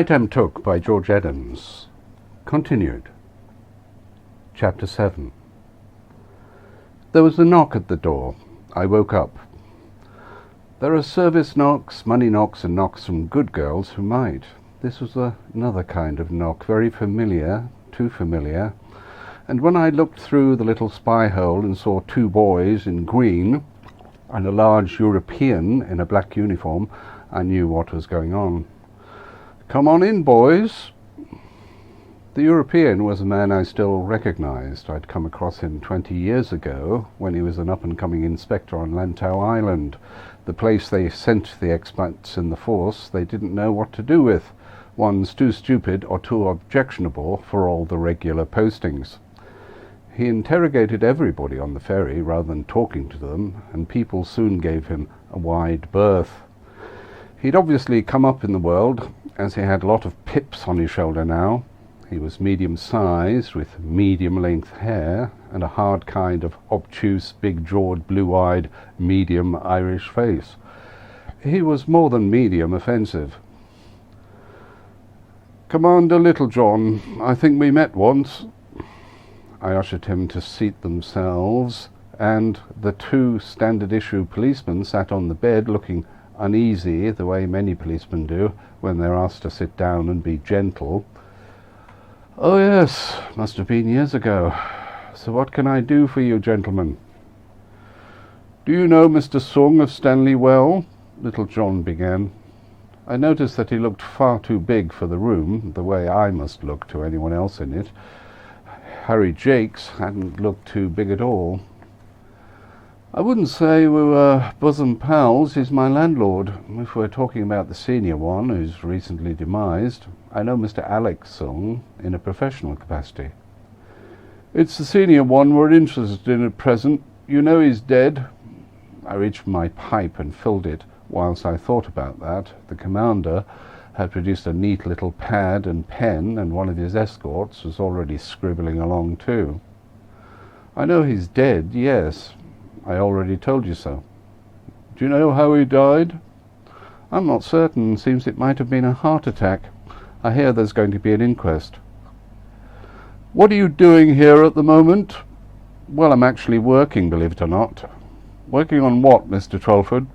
TAM TUK by George Adams. Continued. Chapter 7. There was a knock at the door. I woke up. There are service knocks, money knocks, and knocks from good girls who might. This was another kind of knock, very familiar, too familiar. And when I looked through the little spy hole and saw two boys in green and a large European in a black uniform, I knew what was going on. "Come on in, boys." The European was a man I still recognized. I'd come across him 20 years ago when he was an up-and-coming inspector on Lantau Island, the place they sent the expats in the force they didn't know what to do with, ones too stupid or too objectionable for all the regular postings. He interrogated everybody on the ferry rather than talking to them, and people soon gave him a wide berth. He'd obviously come up in the world, as he had a lot of pips on his shoulder now. He was medium-sized, with medium-length hair, and a hard kind of obtuse, big-jawed, blue-eyed, medium Irish face. He was more than medium offensive. "Commander Littlejohn, I think we met once." I ushered him to seat themselves, and the two standard-issue policemen sat on the bed looking uneasy, the way many policemen do when they're asked to sit down and be gentle. "Oh yes, must have been years ago. So what can I do for you, gentlemen?" "Do you know Mr. Sung of Stanley well?" Little John began. I noticed that he looked far too big for the room, the way I must look to anyone else in it. Harry Jakes hadn't looked too big at all. "I wouldn't say we were bosom pals. He's my landlord. If we're talking about the senior one, who's recently demised, I know Mr. Alex Sung in a professional capacity." "It's the senior one we're interested in at present. You know he's dead." I reached for my pipe and filled it. Whilst I thought about that, the commander had produced a neat little pad and pen, and one of his escorts was already scribbling along too. "I know he's dead, yes. I already told you so." "Do you know how he died?" "I'm not certain. Seems it might have been a heart attack. I hear there's going to be an inquest." "What are you doing here at the moment?" "Well, I'm actually working, believe it or not." "Working on what, Mr. Trolford?"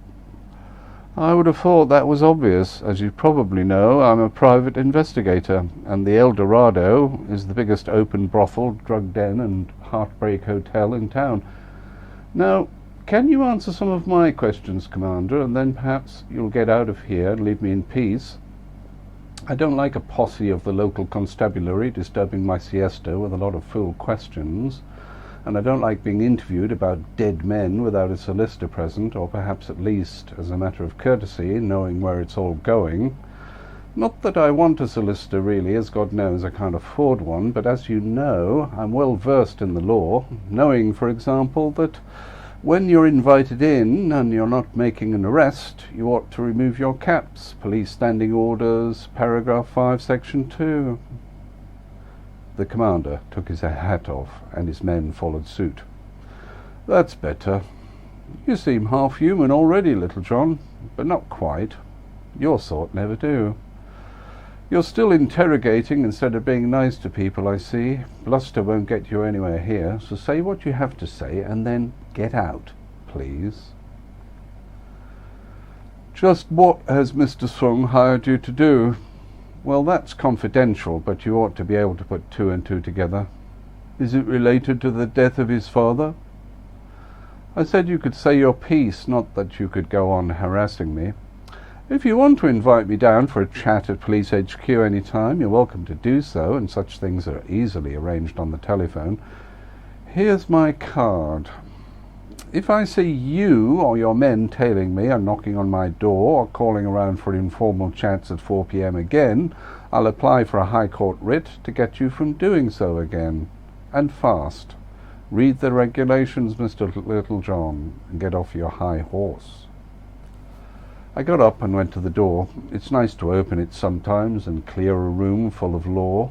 "I would have thought that was obvious. As you probably know, I'm a private investigator, and the El Dorado is the biggest open brothel, drug den, and heartbreak hotel in town. Now, can you answer some of my questions, Commander, and then perhaps you'll get out of here and leave me in peace? I don't like a posse of the local constabulary disturbing my siesta with a lot of fool questions, and I don't like being interviewed about dead men without a solicitor present, or perhaps at least, as a matter of courtesy, knowing where it's all going. Not that I want a solicitor really, as God knows I can't afford one, but as you know, I'm well versed in the law, knowing, for example, that when you're invited in and you're not making an arrest, you ought to remove your caps. Police Standing Orders, paragraph 5, section 2. The commander took his hat off, and his men followed suit. "That's better. You seem half human already, Little John, but not quite. Your sort never do. You're still interrogating instead of being nice to people, I see. Bluster won't get you anywhere here, so say what you have to say and then get out, please." "Just what has Mr. Sung hired you to do?" "Well, that's confidential, but you ought to be able to put two and two together." "Is it related to the death of his father?" "I said you could say your piece, not that you could go on harassing me. If you want to invite me down for a chat at Police HQ any time, you're welcome to do so, and such things are easily arranged on the telephone. Here's my card. If I see you or your men tailing me and knocking on my door or calling around for informal chats at 4 p.m. again, I'll apply for a High Court writ to get you from doing so again. And fast. Read the regulations, Mr. Littlejohn, and get off your high horse." I got up and went to the door. It's nice to open it sometimes and clear a room full of law.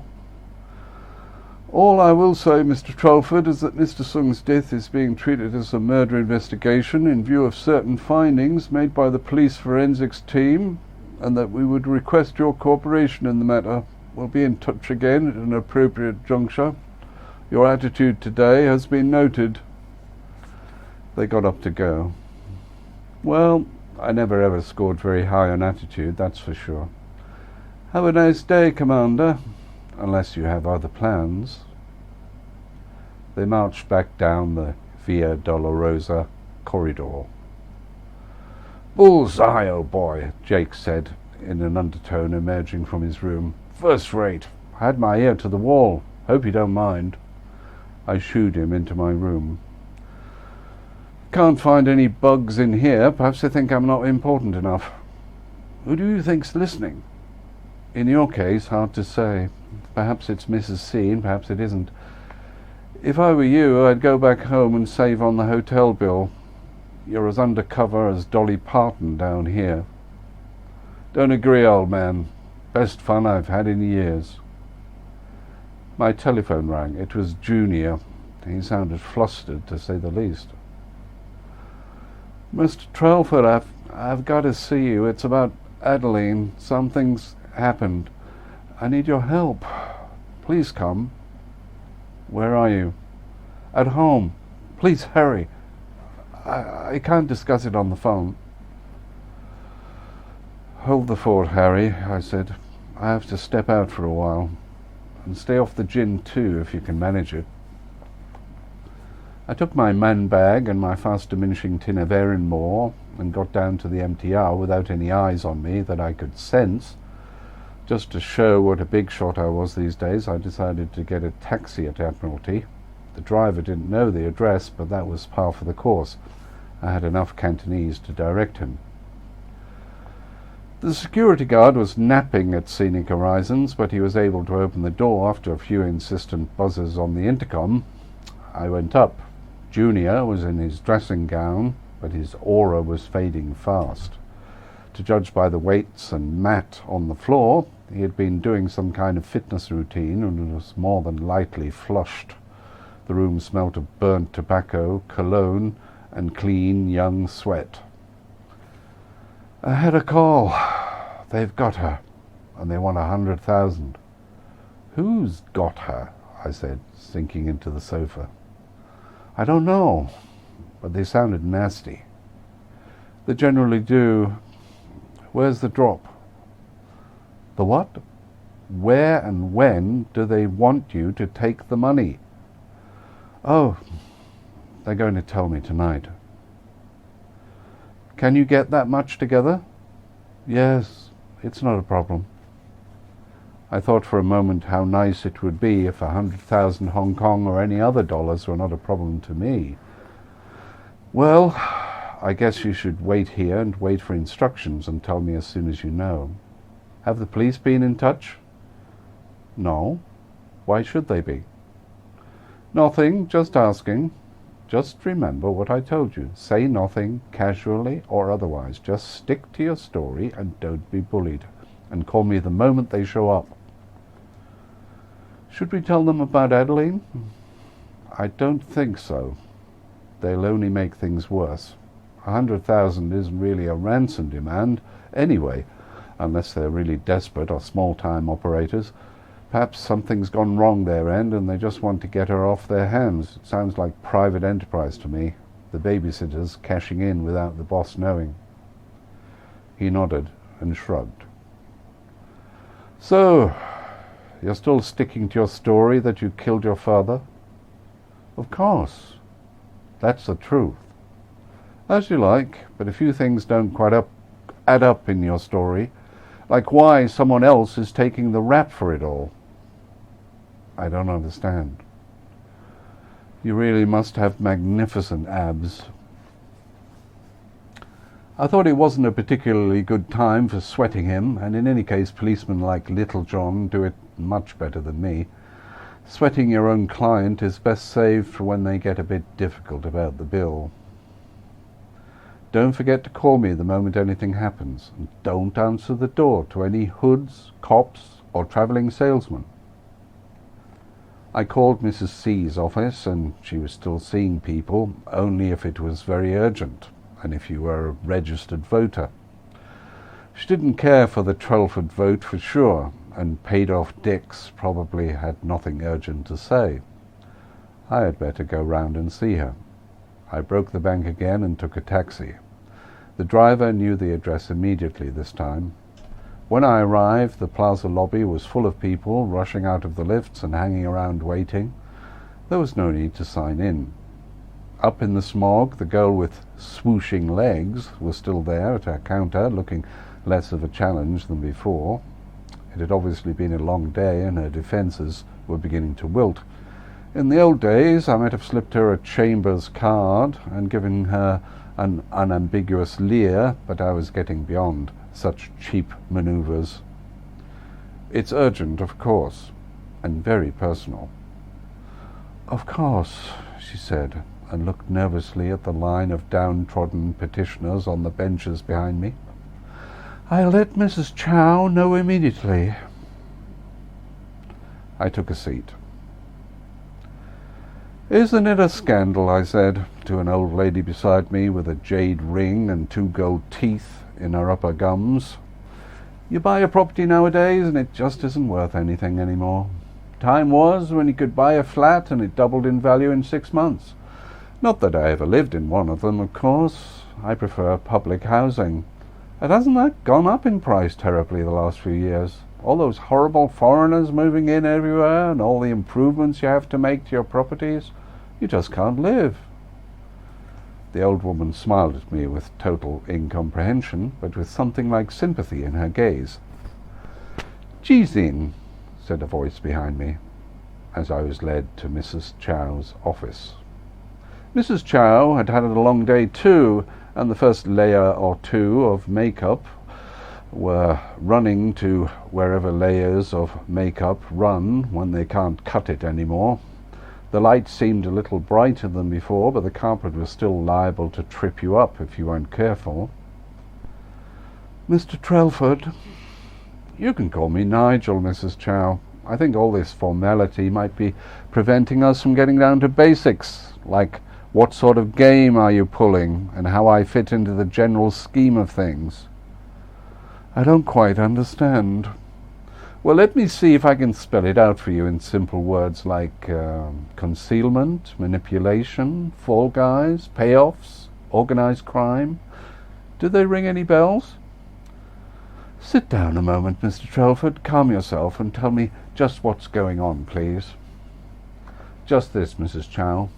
"All I will say, Mr. Trolford, is that Mr. Sung's death is being treated as a murder investigation in view of certain findings made by the police forensics team. and that we would request your cooperation in the matter. We'll be in touch again at an appropriate juncture. Your attitude today has been noted." They got up to go. Well, I never ever scored very high on attitude, that's for sure. "Have a nice day, Commander, unless you have other plans." They marched back down the Via Dolorosa corridor. "Bullseye, oh boy," Jake said in an undertone, emerging from his room. "First rate. Had my ear to the wall. Hope you don't mind." I shooed him into my room. "Can't find any bugs in here. Perhaps they think I'm not important enough." "Who do you think's listening?" "In your case, hard to say. Perhaps it's Mrs. C, and perhaps it isn't. If I were you, I'd go back home and save on the hotel bill. You're as undercover as Dolly Parton down here." "Don't agree, old man. Best fun I've had in years." My telephone rang. It was Junior. He sounded flustered, to say the least. "Mr. Trelford, I've got to see you. It's about Adeline. Something's happened. I need your help. Please come." "Where are you?" "At home. Please hurry. I can't discuss it on the phone." "Hold the fort, Harry," I said. "I have to step out for a while. And stay off the gin too, if you can manage it." I took my man bag and my fast diminishing tin of Erinmore and got down to the MTR without any eyes on me that I could sense. Just to show what a big shot I was these days, I decided to get a taxi at Admiralty. The driver didn't know the address, but that was par for the course. I had enough Cantonese to direct him. The security guard was napping at Scenic Horizons, but he was able to open the door after a few insistent buzzes on the intercom. I went up. Junior was in his dressing gown, but his aura was fading fast. To judge by the weights and mat on the floor, he had been doing some kind of fitness routine and was more than lightly flushed. The room smelt of burnt tobacco, cologne, and clean young sweat. "I had a call. They've got her, and they want 100,000. "Who's got her?" I said, sinking into the sofa. "I don't know, but they sounded nasty." "They generally do. Where's the drop?" "The what?" "Where and when do they want you to take the money?" "Oh, they're going to tell me tonight." "Can you get that much together?" "Yes, it's not a problem." I thought for a moment how nice it would be if 100,000 Hong Kong or any other dollars were not a problem to me. "Well, I guess you should wait here and wait for instructions and tell me as soon as you know. Have the police been in touch?" "No. Why should they be?" "Nothing, just asking. Just remember what I told you. Say nothing, casually or otherwise. Just stick to your story and don't be bullied. And call me the moment they show up." "Should we tell them about Adeline?" "I don't think so. They'll only make things worse. 100,000 isn't really a ransom demand anyway, unless they're really desperate or small-time operators. Perhaps something's gone wrong their end and they just want to get her off their hands. It sounds like private enterprise to me. The babysitters cashing in without the boss knowing." He nodded and shrugged. "So, you're still sticking to your story that you killed your father?" "Of course. That's the truth." "As you like, but a few things don't quite add up in your story. Like why someone else is taking the rap for it all." "I don't understand." "You really must have magnificent abs." I thought it wasn't a particularly good time for sweating him, and in any case policemen like Little John do it much better than me. Sweating your own client is best saved for when they get a bit difficult about the bill. "Don't forget to call me the moment anything happens, and don't answer the door to any hoods, cops, or travelling salesmen." I called Mrs. C's office, and she was still seeing people, only if it was very urgent, and if you were a registered voter. She didn't care for the Trelford vote for sure, and paid-off Dix probably had nothing urgent to say. I had better go round and see her. I broke the bank again and took a taxi. The driver knew the address immediately this time. When I arrived, the plaza lobby was full of people rushing out of the lifts and hanging around waiting. There was no need to sign in. Up in the smog, the girl with swooshing legs was still there at her counter, looking less of a challenge than before. It had obviously been a long day, and her defences were beginning to wilt. In the old days, I might have slipped her a Chambers card and given her an unambiguous leer, but I was getting beyond such cheap manoeuvres. It's urgent, of course, and very personal. Of course, she said, and looked nervously at the line of downtrodden petitioners on the benches behind me. I'll let Mrs. Chow know immediately. I took a seat. Isn't it a scandal, I said, to an old lady beside me with a jade ring and 2 gold teeth in her upper gums. You buy a property nowadays and it just isn't worth anything anymore. Time was when you could buy a flat and it doubled in value in 6 months. Not that I ever lived in one of them, of course. I prefer public housing. And hasn't that gone up in price terribly the last few years? All those horrible foreigners moving in everywhere and all the improvements you have to make to your properties. You just can't live. The old woman smiled at me with total incomprehension, but with something like sympathy in her gaze. Jizin, said a voice behind me, as I was led to Mrs. Chow's office. Mrs. Chow had had a long day too, and the first layer or two of makeup were running to wherever layers of makeup run when they can't cut it anymore. The light seemed a little brighter than before, but the carpet was still liable to trip you up if you weren't careful. Mr. Trelford, you can call me Nigel, Mrs. Chow. I think all this formality might be preventing us from getting down to basics, like what sort of game are you pulling and how I fit into the general scheme of things. I don't quite understand. Well, let me see if I can spell it out for you in simple words like concealment, manipulation, fall guys, payoffs, organized crime. Do they ring any bells? Sit down a moment, Mr. Trelford. Calm yourself and tell me just what's going on, please. Just this, Mrs. Chow.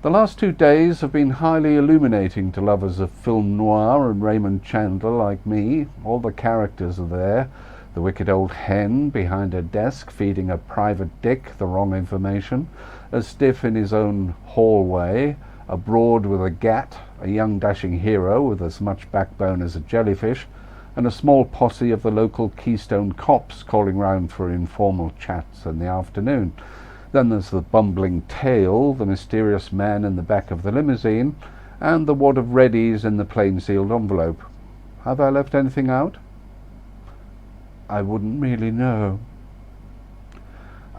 The last 2 days have been highly illuminating to lovers of film noir and Raymond Chandler like me. All the characters are there. The wicked old hen behind her desk feeding a private dick the wrong information, a stiff in his own hallway, a broad with a gat, a young dashing hero with as much backbone as a jellyfish, and a small posse of the local Keystone cops calling round for informal chats in the afternoon. Then there's the bumbling tail, the mysterious man in the back of the limousine, and the wad of readies in the plain-sealed envelope. Have I left anything out? I wouldn't really know.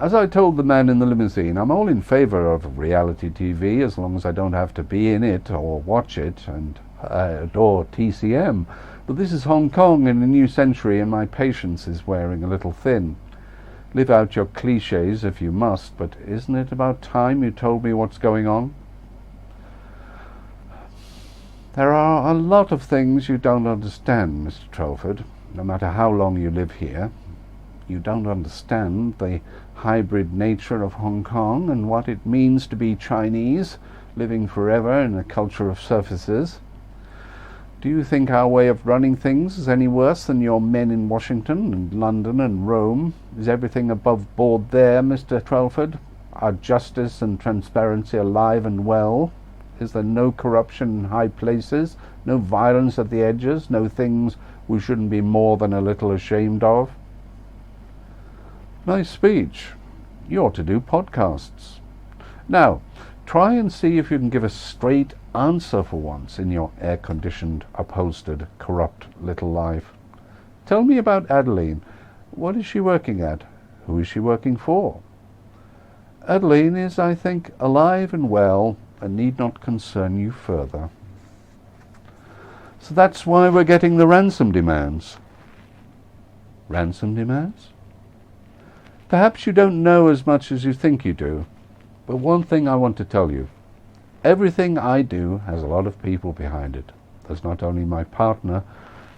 As I told the man in the limousine, I'm all in favour of reality TV as long as I don't have to be in it or watch it, and I adore TCM. But this is Hong Kong in a new century and my patience is wearing a little thin. Live out your cliches if you must, but isn't it about time you told me what's going on? There are a lot of things you don't understand, Mr. Trelford, no matter how long you live here. You don't understand the hybrid nature of Hong Kong and what it means to be Chinese, living forever in a culture of surfaces. Do you think our way of running things is any worse than your men in Washington and London and Rome? Is everything above board there, Mr. Trelford? Are justice and transparency alive and well? Is there no corruption in high places, no violence at the edges, no things we shouldn't be more than a little ashamed of? Nice speech. You ought to do podcasts. Now, try and see if you can give a straight answer for once in your air-conditioned, upholstered, corrupt little life. Tell me about Adeline. What is she working at? Who is she working for? Adeline is, I think, alive and well and need not concern you further. So that's why we're getting the ransom demands. Ransom demands? Perhaps you don't know as much as you think you do, but one thing I want to tell you. Everything I do has a lot of people behind it. There's not only my partner.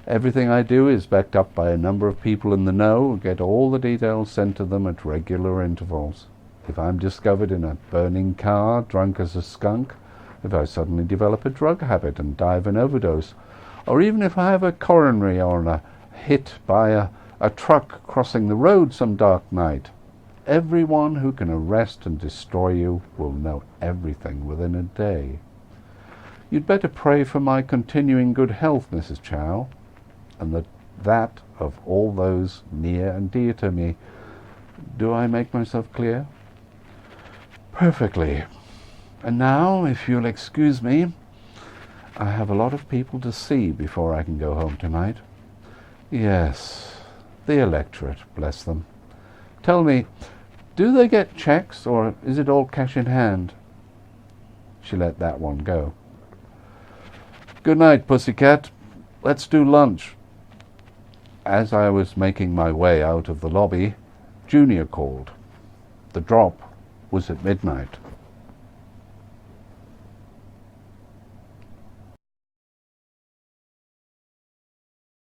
Everything I do is backed up by a number of people in the know who get all the details sent to them at regular intervals. If I'm discovered in a burning car, drunk as a skunk, if I suddenly develop a drug habit and die of an overdose, or even if I have a coronary or a hit by a truck crossing the road some dark night, everyone who can arrest and destroy you will know everything within a day. You'd better pray for my continuing good health, Mrs. Chow, and that of all those near and dear to me. Do I make myself clear? Perfectly. And now, if you'll excuse me, I have a lot of people to see before I can go home tonight. Yes, the electorate, bless them. Tell me, do they get checks, or is it all cash in hand? She let that one go. Good night, pussycat. Let's do lunch. As I was making my way out of the lobby, Junior called. The drop was at midnight.